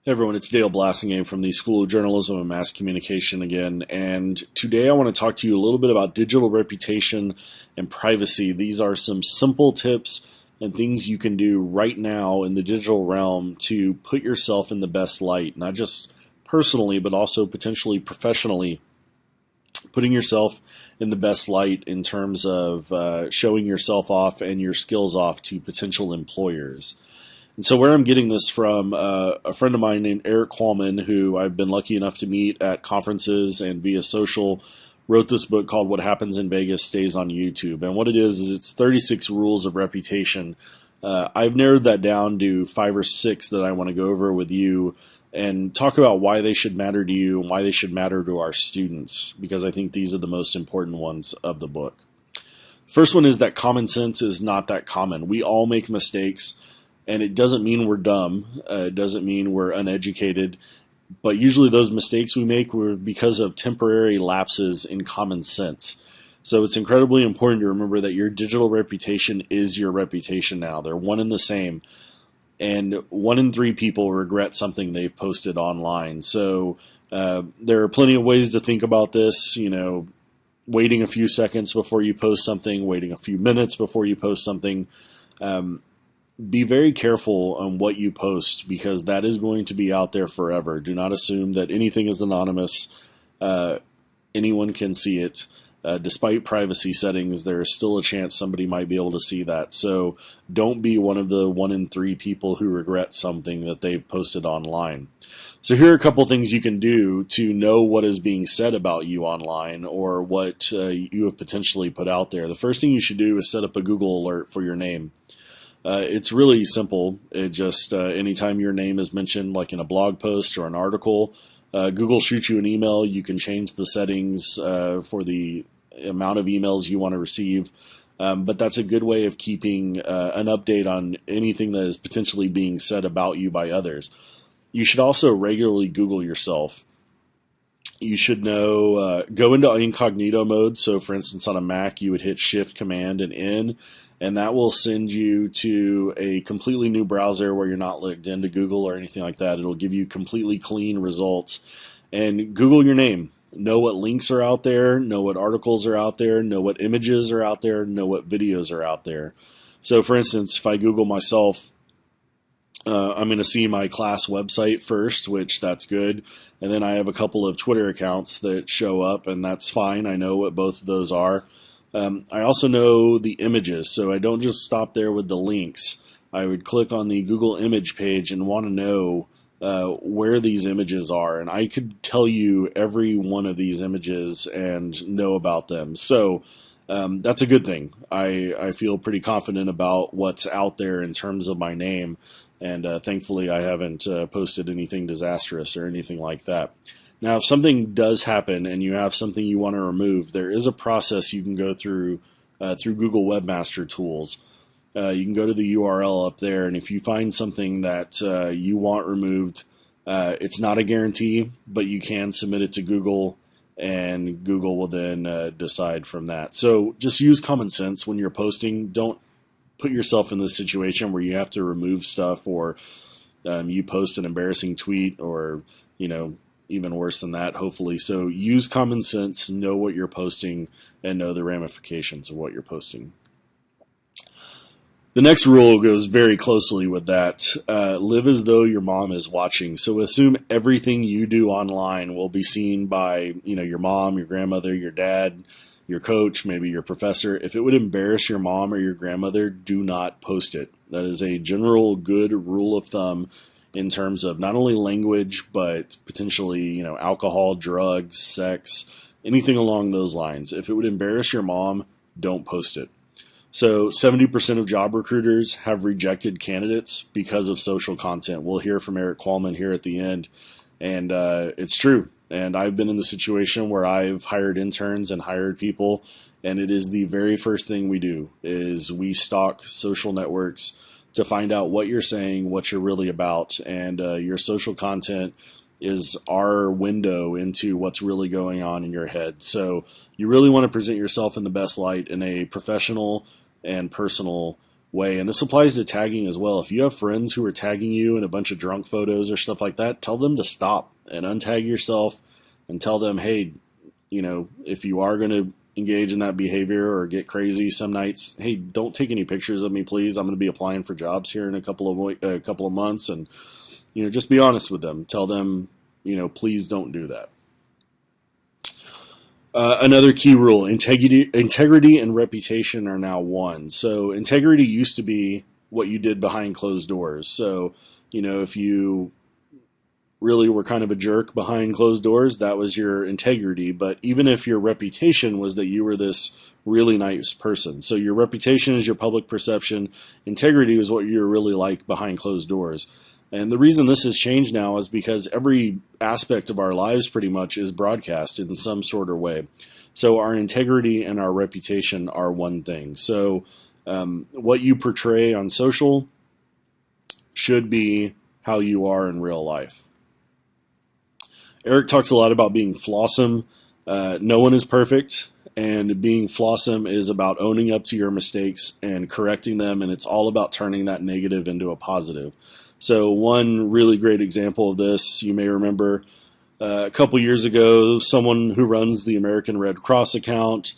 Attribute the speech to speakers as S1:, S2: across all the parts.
S1: Hey everyone, it's Dale Blassingame from the School of Journalism and Mass Communication again, and today I want to talk to you a little bit about digital reputation and privacy. These are some simple tips and things you can do right now in the digital realm to put yourself in the best light, not just personally, but also potentially professionally, putting yourself in the best light in terms of showing yourself off and your skills off to potential employers. And so where I'm getting this from, a friend of mine named Eric Qualman, who I've been lucky enough to meet at conferences and via social, wrote this book called What Happens in Vegas Stays on YouTube. And what it is it's 36 rules of reputation. I've narrowed that down to 5 or 6 that I want to go over with you and talk about why they should matter to you and why they should matter to our students, because I think these are the most important ones of the book. First one is that common sense is not that common. We all make mistakes. And it doesn't mean we're dumb. It doesn't mean we're uneducated. But usually those mistakes we make were because of temporary lapses in common sense. So it's incredibly important to remember that your digital reputation is your reputation now. They're one and the same. And 1 in 3 people regret something they've posted online. So there are plenty of ways to think about this. Waiting a few seconds before you post something, waiting a few minutes before you post something. Be very careful on what you post, because that is going to be out there forever. Do not assume that anything is anonymous. Anyone can see it. Despite privacy settings, there is still a chance somebody might be able to see that. So don't be one of the 1 in 3 people who regret something that they've posted online. So here are a couple things you can do to know what is being said about you online or what you have potentially put out there. The first thing you should do is set up a Google alert for your name. It's really simple. It just, anytime your name is mentioned, like in a blog post or an article, Google shoots you an email. You can change the settings for the amount of emails you want to receive. But that's a good way of keeping an update on anything that is potentially being said about you by others. You should also regularly Google yourself. You should know, go into incognito mode. So for instance, on a Mac, you would hit Shift, Command, and N. And that will send you to a completely new browser where you're not logged into Google or anything like that. It'll give you completely clean results. And Google your name. Know what links are out there. Know what articles are out there. Know what images are out there. Know what videos are out there. So for instance, if I Google myself, I'm going to see my class website first, which that's good. And then I have a couple of Twitter accounts that show up, and that's fine. I know what both of those are. I also know the images, so I don't just stop there with the links. I would click on the Google image page and want to know where these images are, and I could tell you every one of these images and know about them. So that's a good thing. I feel pretty confident about what's out there in terms of my name, and thankfully I haven't posted anything disastrous or anything like that. Now, if something does happen and you have something you want to remove, there is a process you can go through Google Webmaster Tools. You can go to the URL up there, and if you find something that you want removed, it's not a guarantee, but you can submit it to Google, and Google will then decide from that. So just use common sense when you're posting. Don't put yourself in this situation where you have to remove stuff, or you post an embarrassing tweet, or even worse than that, hopefully. So use common sense, know what you're posting, and know the ramifications of what you're posting. The next rule goes very closely with that. Live as though your mom is watching. So assume everything you do online will be seen by your mom, your grandmother, your dad, your coach, maybe your professor. If it would embarrass your mom or your grandmother, do not post it. That is a general good rule of thumb in terms of not only language, but potentially, alcohol, drugs, sex, anything along those lines. If it would embarrass your mom, don't post it. So 70% of job recruiters have rejected candidates because of social content. We'll hear from Eric Qualman here at the end, and it's true. And I've been in the situation where I've hired interns and hired people, and it is the very first thing we do is we stalk social networks to find out what you're saying, what you're really about, and your social content is our window into what's really going on in your head. So you really want to present yourself in the best light in a professional and personal way. And this applies to tagging as well. If you have friends who are tagging you in a bunch of drunk photos or stuff like that, tell them to stop and untag yourself and tell them, hey, if you are going to engage in that behavior or get crazy some nights, hey, don't take any pictures of me, please. I'm going to be applying for jobs here in a couple of months, and just be honest with them. Tell them, please don't do that. Another key rule: integrity and reputation are now one. So integrity used to be what you did behind closed doors. So if you really were kind of a jerk behind closed doors, that was your integrity. But even if your reputation was that you were this really nice person, so your reputation is your public perception, integrity is what you're really like behind closed doors. And the reason this has changed now is because every aspect of our lives pretty much is broadcast in some sort of way. So our integrity and our reputation are one thing. So what you portray on social should be how you are in real life. Eric talks a lot about being FLAWSOME. No one is perfect, and being FLAWSOME is about owning up to your mistakes and correcting them, and it's all about turning that negative into a positive. So one really great example of this, you may remember a couple years ago, someone who runs the American Red Cross account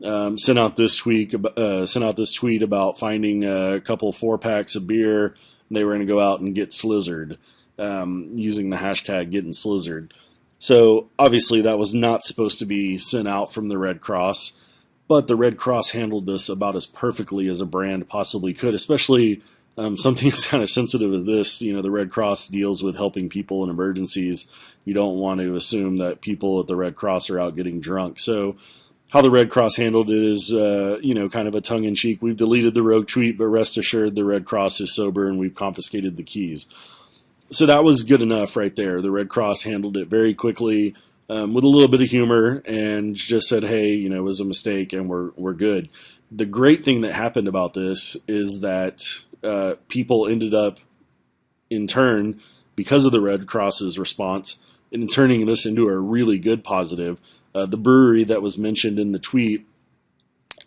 S1: sent out this tweet about finding a couple 4-packs of beer, and they were going to go out and get slizzard. Using the hashtag getting slizzard. So obviously that was not supposed to be sent out from the Red Cross, but the Red Cross handled this about as perfectly as a brand possibly could, especially something as kind of sensitive as this. The Red Cross deals with helping people in emergencies. You don't want to assume that people at the Red Cross are out getting drunk. So how the Red Cross handled it is, kind of a tongue-in-cheek. We've deleted the rogue tweet, but rest assured the Red Cross is sober and we've confiscated the keys. So that was good enough right there. The Red Cross handled it very quickly with a little bit of humor and just said, hey, it was a mistake and we're good. The great thing that happened about this is that people ended up, in turn, because of the Red Cross's response, in turning this into a really good positive. The brewery that was mentioned in the tweet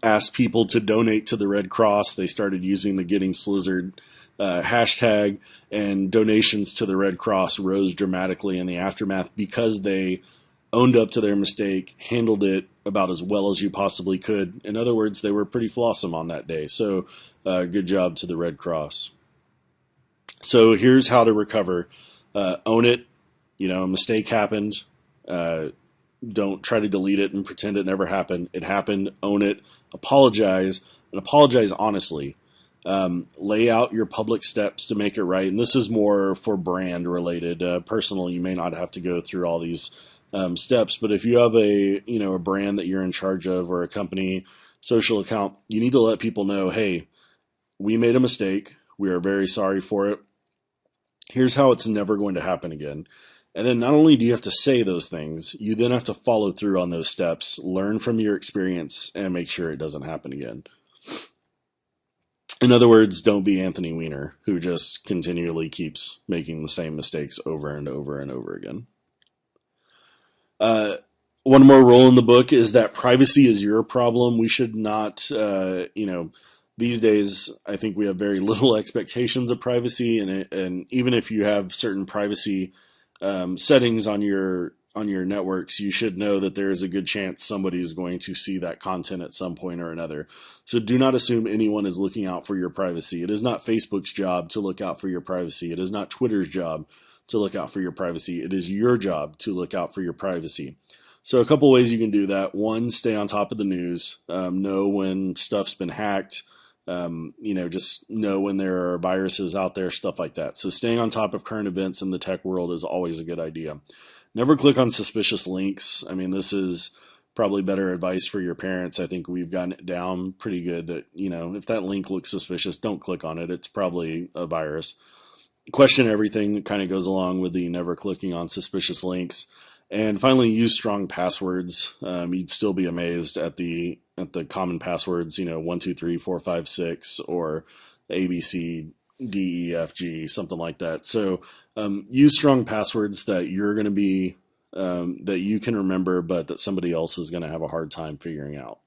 S1: asked people to donate to the Red Cross. They started using the Getting Slizzard hashtag, and donations to the Red Cross rose dramatically in the aftermath because they owned up to their mistake, handled it about as well as you possibly could. In other words, they were pretty FLAWSOME on that day. So good job to the Red Cross. So here's how to recover. Own it. A mistake happened. Don't try to delete it and pretend it never happened. It happened. Own it. Apologize, and apologize honestly. Lay out your public steps to make it right. And this is more for brand related. Personal, you may not have to go through all these steps, but if you have a brand that you're in charge of or a company social account, you need to let people know, hey, we made a mistake. We are very sorry for it. Here's how it's never going to happen again. And then not only do you have to say those things, you then have to follow through on those steps, learn from your experience, and make sure it doesn't happen again. In other words, don't be Anthony Weiner, who just continually keeps making the same mistakes over and over and over again. One more rule in the book is that privacy is your problem. We should not, these days, I think we have very little expectations of privacy, and even if you have certain privacy settings on your networks, you should know that there is a good chance somebody is going to see that content at some point or another. So do not assume anyone is looking out for your privacy. It is not Facebook's job to look out for your privacy. It is not Twitter's job to look out for your privacy. It is your job to look out for your privacy. So a couple ways you can do that. One, stay on top of the news. Know when stuff's been hacked. Just know when there are viruses out there, stuff like that. So staying on top of current events in the tech world is always a good idea. Never click on suspicious links. I mean, this is probably better advice for your parents. I think we've gotten it down pretty good that, if that link looks suspicious, don't click on it. It's probably a virus. Question everything that kind of goes along with the never clicking on suspicious links. And finally, use strong passwords. You'd still be amazed at the common passwords, 1, 2, 3, 4, 5, 6, or ABC, D, E, F, G, something like that. So use strong passwords that you're going to be, that you can remember, but that somebody else is going to have a hard time figuring out.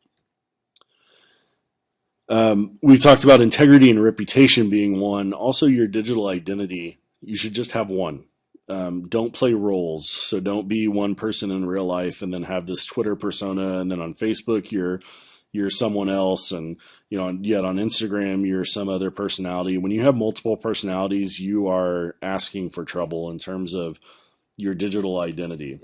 S1: We've talked about integrity and reputation being one. Also, your digital identity. You should just have one. Don't play roles. So don't be one person in real life and then have this Twitter persona, and then on Facebook you're someone else, and yet on Instagram you're some other personality. When you have multiple personalities, you are asking for trouble in terms of your digital identity.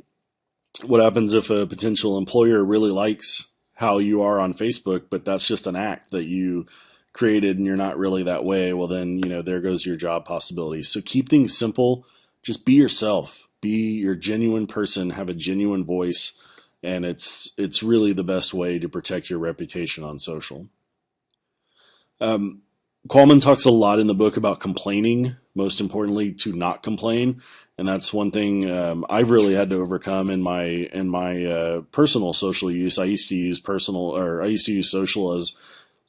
S1: What happens if a potential employer really likes how you are on Facebook, but that's just an act that you created and you're not really that way? Well, then, there goes your job possibilities. So keep things simple. Just be yourself. Be your genuine person. Have a genuine voice. And it's really the best way to protect your reputation on social. Qualman talks a lot in the book about complaining. Most importantly, to not complain. And that's one thing I've really had to overcome in my personal social use. I used to use social as,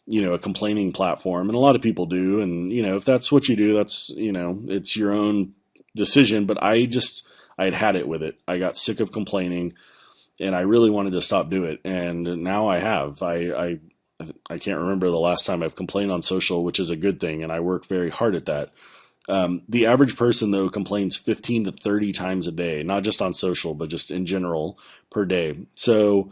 S1: a complaining platform, and a lot of people do. And if that's what you do, that's it's your own decision. But I had it with it. I got sick of complaining, and I really wanted to stop doing it. And now I have. I can't remember the last time I've complained on social, which is a good thing, and I work very hard at that. The average person, though, complains 15 to 30 times a day, not just on social, but just in general per day. So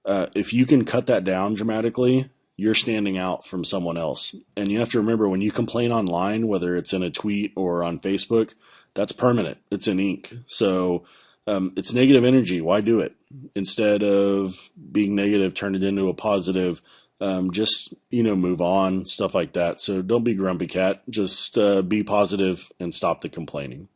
S1: if you can cut that down dramatically, you're standing out from someone else. And you have to remember, when you complain online, whether it's in a tweet or on Facebook, that's permanent. It's in ink. So it's negative energy. Why do it? Instead of being negative, turn it into a positive. Just, move on, stuff like that. So don't be grumpy cat. Just be positive and stop the complaining.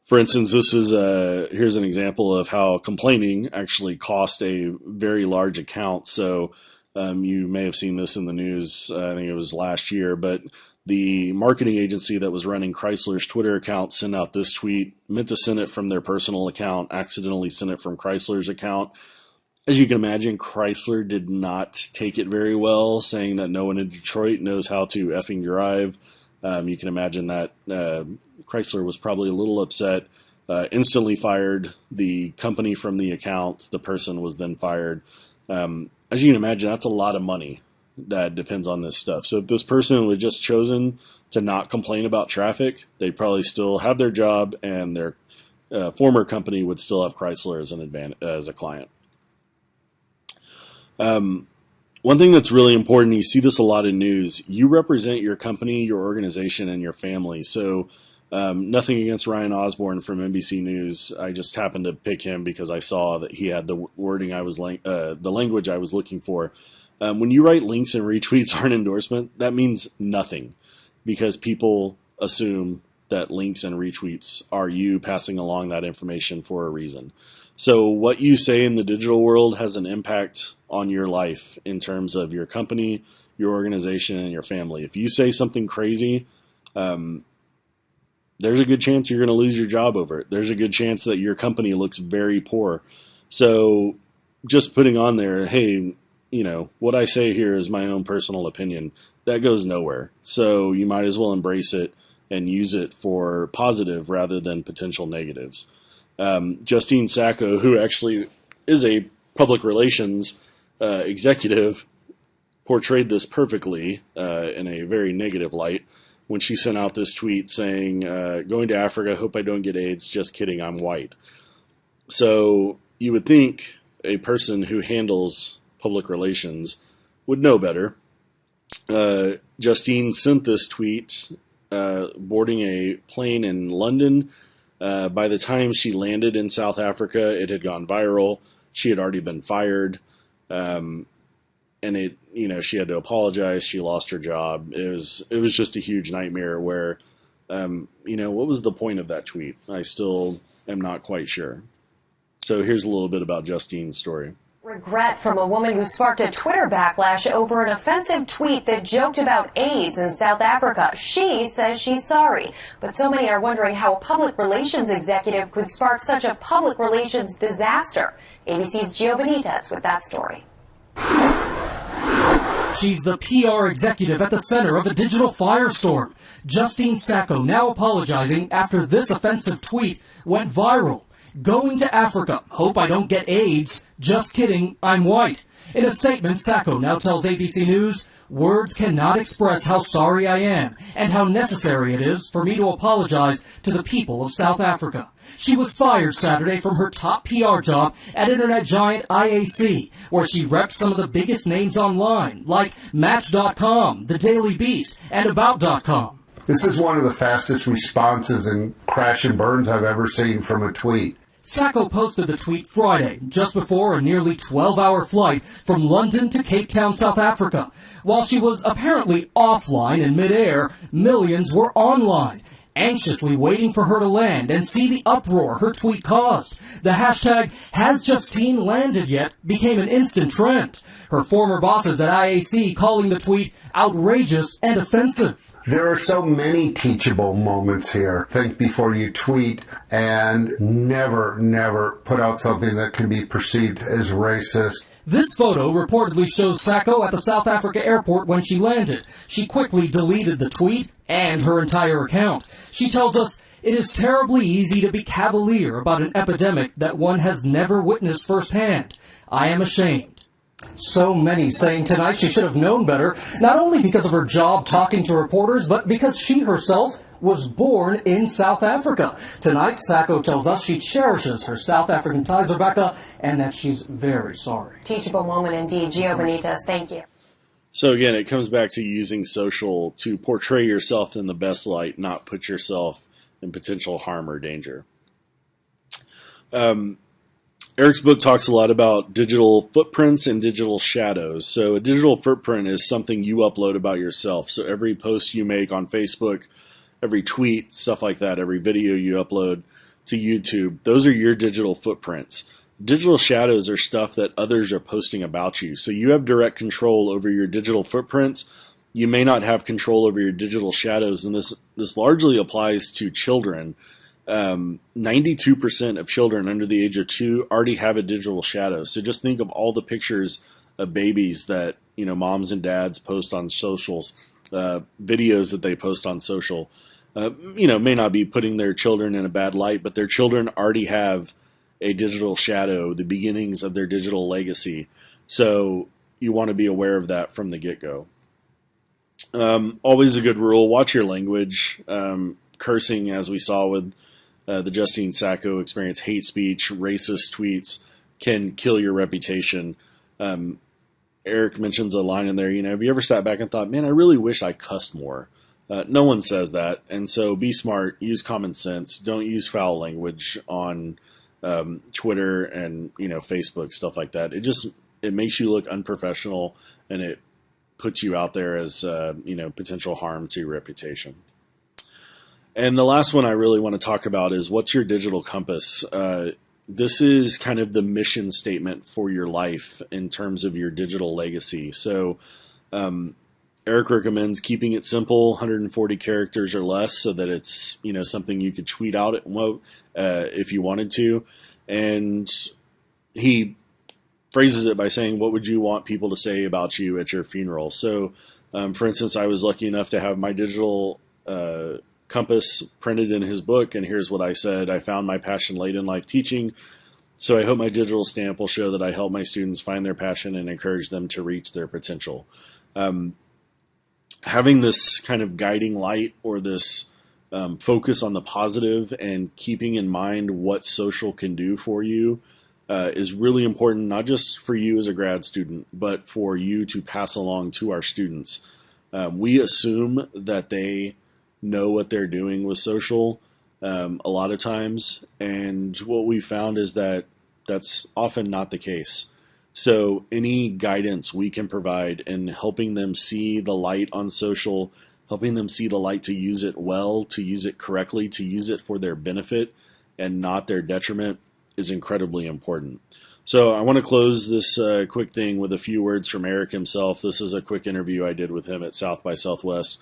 S1: For instance, here's an example of how complaining actually cost a very large account. So you may have seen this in the news. I think it was last year, but the marketing agency that was running Chrysler's Twitter account sent out this tweet, meant to send it from their personal account, accidentally sent it from Chrysler's account. As you can imagine, Chrysler did not take it very well, saying that no one in Detroit knows how to effing drive. You can imagine that Chrysler was probably a little upset, instantly fired the company from the account. The person was then fired. As you can imagine, that's a lot of money that depends on this stuff. So if this person was just chosen to not complain about traffic, they'd probably still have their job, and their former company would still have Chrysler as a client. One thing that's really important, you see this a lot in news, you represent your company, your organization, and your family. So nothing against Ryan Osborne from NBC News. I just happened to pick him because I saw that he had the wording the language I was looking for. When you write links and retweets are an endorsement, that means nothing, because people assume that links and retweets are you passing along that information for a reason. So what you say in the digital world has an impact on your life in terms of your company, your organization, and your family. If you say something crazy, there's a good chance you're going to lose your job over it. There's a good chance that your company looks very poor. So just putting on there, hey, what I say here is my own personal opinion, that goes nowhere. So you might as well embrace it and use it for positive rather than potential negatives. Justine Sacco, who actually is a public relations executive, portrayed this perfectly in a very negative light when she sent out this tweet saying, going to Africa, hope I don't get AIDS, just kidding, I'm white. So you would think a person who handles public relations would know better. Justine sent this tweet boarding a plane in London. By the time she landed in South Africa, it had gone viral. She had already been fired. And she had to apologize. She lost her job. It was just a huge nightmare where, what was the point of that tweet? I still am not quite sure. So here's a little bit about Justine's story.
S2: Regret from a woman who sparked a Twitter backlash over an offensive tweet that joked about AIDS in South Africa. She says she's sorry, but so many are wondering how a public relations executive could spark such a public relations disaster. ABC's Gio Benitez with that story.
S3: She's the PR executive at the center of a digital firestorm. Justine Sacco now apologizing after this offensive tweet went viral. "Going to Africa. Hope I don't get AIDS. Just kidding, I'm white." In a statement, Sacco now tells ABC News, "Words cannot express how sorry I am and how necessary it is for me to apologize to the people of South Africa." She was fired Saturday from her top PR job at internet giant IAC, where she repped some of the biggest names online, like Match.com, The Daily Beast, and About.com.
S4: This is one of the fastest responses and crash and burns I've ever seen from a tweet.
S3: Sacco posted the tweet Friday, just before a nearly 12-hour flight from London to Cape Town, South Africa. While she was apparently offline in midair, millions were online, anxiously waiting for her to land and see the uproar her tweet caused. The hashtag #HasJustine became an instant trend. Her former bosses at IAC calling the tweet outrageous and offensive.
S4: There are so many teachable moments here. Think before you tweet, and never put out something that can be perceived as racist.
S3: This photo reportedly shows Sacco at the South Africa airport when she landed. She quickly deleted the tweet and her entire account. She tells us, "It is terribly easy to be cavalier about an epidemic that one has never witnessed firsthand. I am ashamed." So many saying tonight she should have known better, not only because of her job talking to reporters, but because she herself was born in South Africa. Tonight, Sacco tells us she cherishes her South African ties, Rebecca, and that she's very sorry.
S2: Teachable moment indeed. Gio Benitez, thank you.
S1: So again, it comes back to using social to portray yourself in the best light, not put yourself in potential harm or danger. Eric's book talks a lot about digital footprints and digital shadows. So a digital footprint is something you upload about yourself. So every post you make on Facebook, every tweet, stuff like that, every video you upload to YouTube, those are your digital footprints. Digital shadows are stuff that others are posting about you. So you have direct control over your digital footprints. You may not have control over your digital shadows, and this largely applies to children. 92% of children under the age of 2 already have a digital shadow. So just think of all the pictures of babies that, moms and dads post on socials, videos that they post on social, may not be putting their children in a bad light, but their children already have a digital shadow, the beginnings of their digital legacy. So you want to be aware of that from the get-go. Always a good rule, watch your language. Cursing, as we saw with the Justine Sacco experience, hate speech, racist tweets can kill your reputation. Eric mentions a line in there, have you ever sat back and thought, man, I really wish I cussed more? No one says that. And so be smart, use common sense. Don't use foul language on Twitter and, Facebook, stuff like that. It makes you look unprofessional, and it puts you out there as, potential harm to your reputation. And the last one I really want to talk about is, what's your digital compass? This is kind of the mission statement for your life in terms of your digital legacy. So Eric recommends keeping it simple, 140 characters or less, so that it's something you could tweet out if you wanted to. And he phrases it by saying, what would you want people to say about you at your funeral? So, for instance, I was lucky enough to have my digital compass printed in his book, and here's what I said: I found my passion late in life teaching, so I hope my digital stamp will show that I help my students find their passion and encourage them to reach their potential. Having this kind of guiding light, or this focus on the positive, and keeping in mind what social can do for you is really important, not just for you as a grad student, but for you to pass along to our students. We assume that they know what they're doing with social a lot of times, and what we found is that that's often not the case. So any guidance we can provide in helping them see the light on social, helping them see the light to use it well, to use it correctly, to use it for their benefit and not their detriment, is incredibly important. So I want to close this quick thing with a few words from Eric himself. This is a quick interview I did with him at South by Southwest.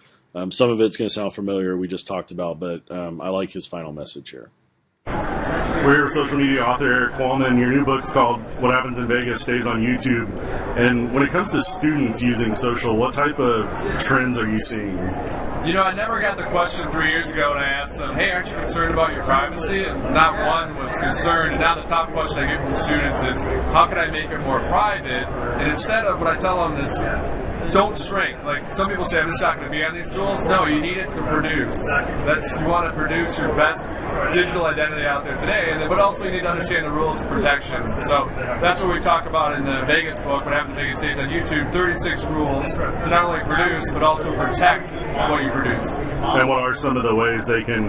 S1: Some of it's going to sound familiar, we just talked about, but I like his final message here.
S5: We're here with social media author Eric Qualman. Your new book's called What Happens in Vegas Stays on YouTube. And when it comes to students using social, what type of trends are you seeing?
S6: You know, I never got the question 3 years ago when I asked them, hey, aren't you concerned about your privacy? And not one was concerned. And now the top question I get from students is, how can I make it more private? And instead of what I tell them is, don't shrink. Like some people say, I'm just not going to be on these tools. No, you need it to produce. You want to produce your best digital identity out there today, but also you need to understand the rules of protection. So that's what we talk about in the Vegas book, What Happened in Vegas Stage on YouTube, 36 rules to not only produce, but also protect what you produce.
S5: And what are some of the ways they can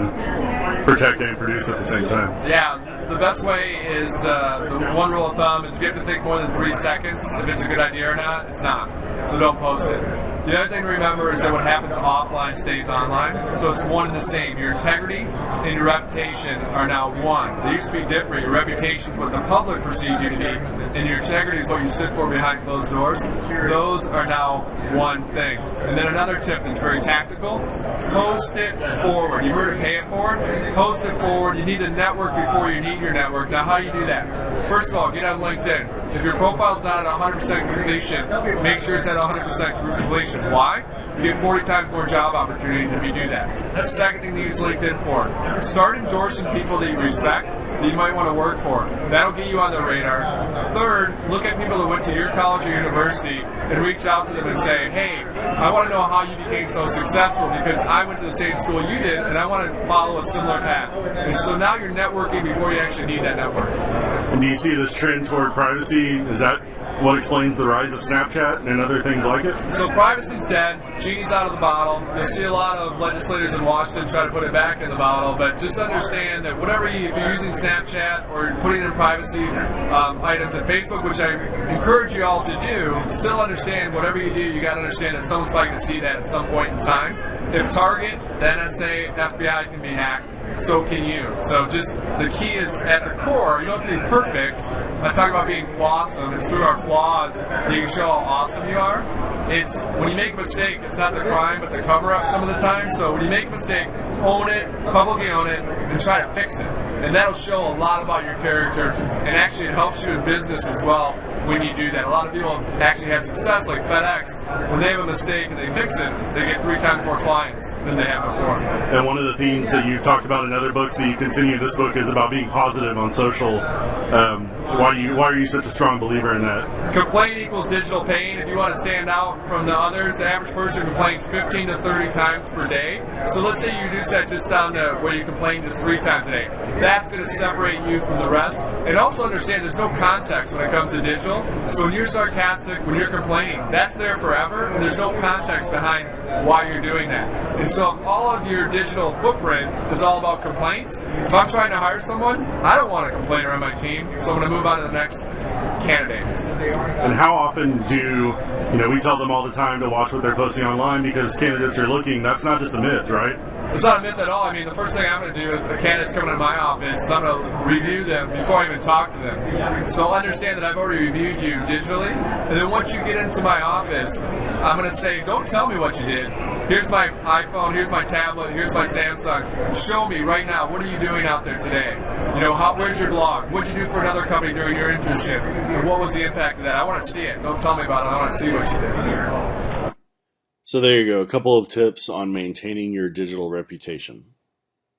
S5: protect and produce at the same time?
S6: Yeah. The best way is the one rule of thumb is you have to think more than 3 seconds if it's a good idea or not. It's not. So don't post it. The other thing to remember is that what happens offline stays online. So it's one and the same. Your integrity and your reputation are now one. They used to be different. Your reputation is what the public perceive you to be, and your integrity is what you stood for behind closed doors. Those are now one thing. And then another tip that's very tactical, post it forward. You heard of pay it forward? Post it forward. You need to network before you need your network. Now, how do you do that? First of all, get on LinkedIn. If your profile's not at 100% completion, make sure it's at 100% completion. Why? You get 40 times more job opportunities if you do that. The second thing to use LinkedIn for, start endorsing people that you respect that you might want to work for. That'll get you on the radar. Third, look at people that went to your college or university and reach out to them and say, hey, I want to know how you became so successful because I went to the same school you did and I want to follow a similar path. And so now you're networking before you actually need that network.
S5: And do you see this trend toward privacy? Is that what explains the rise of Snapchat and other things like it?
S6: So privacy's dead. Genie's out of the bottle. You'll see a lot of legislators in Washington try to put it back in the bottle, but just understand that if you're using Snapchat or putting in privacy items at Facebook, which I encourage you all to do, still understand whatever you do, you got to understand that someone's probably going to see that at some point in time. If Target, the NSA, FBI can be hacked, so can you. So just the key is at the core, you don't have to be perfect. I talk about being FLAWSOME. It's through our flaws that you can show how awesome you are. It's when you make a mistake, it's not the crime, but the cover-up some of the time. So when you make a mistake, own it, publicly own it, and try to fix it. And that'll show a lot about your character, and actually it helps you in business as well when you do that. A lot of people actually had success, like FedEx. When they have a mistake and they fix it, they get 3 times more clients than they have before.
S5: And one of the themes that you've talked about in other books that you continue this book is about being positive on social. Why are you such a strong believer in that?
S6: Complaint equals digital pain. If you want to stand out from the others, the average person complains 15 to 30 times per day. So let's say you reduce that just down to where you complain just 3 times a day. That's going to separate you from the rest. And also understand there's no context when it comes to digital. So when you're sarcastic, when you're complaining, that's there forever, and there's no context behind why you're doing that. And so if all of your digital footprint is all about complaints, if I'm trying to hire someone, I don't want a complainer on my team, so I'm going to move on to the next candidate.
S5: And how often we tell them all the time to watch what they're posting online because candidates are looking, that's not just a myth, right?
S6: It's not a myth at all. I mean, the first thing I'm going to do is the candidates coming to my office, I'm going to review them before I even talk to them. So understand that I've already reviewed you digitally, and then once you get into my office, I'm going to say, don't tell me what you did. Here's my iPhone, here's my tablet, here's my Samsung. Show me right now, what are you doing out there today? Where's your blog? What did you do for another company during your internship? And what was the impact of that? I want to see it. Don't tell me about it. I want to see what you did.
S1: So there you go, a couple of tips on maintaining your digital reputation.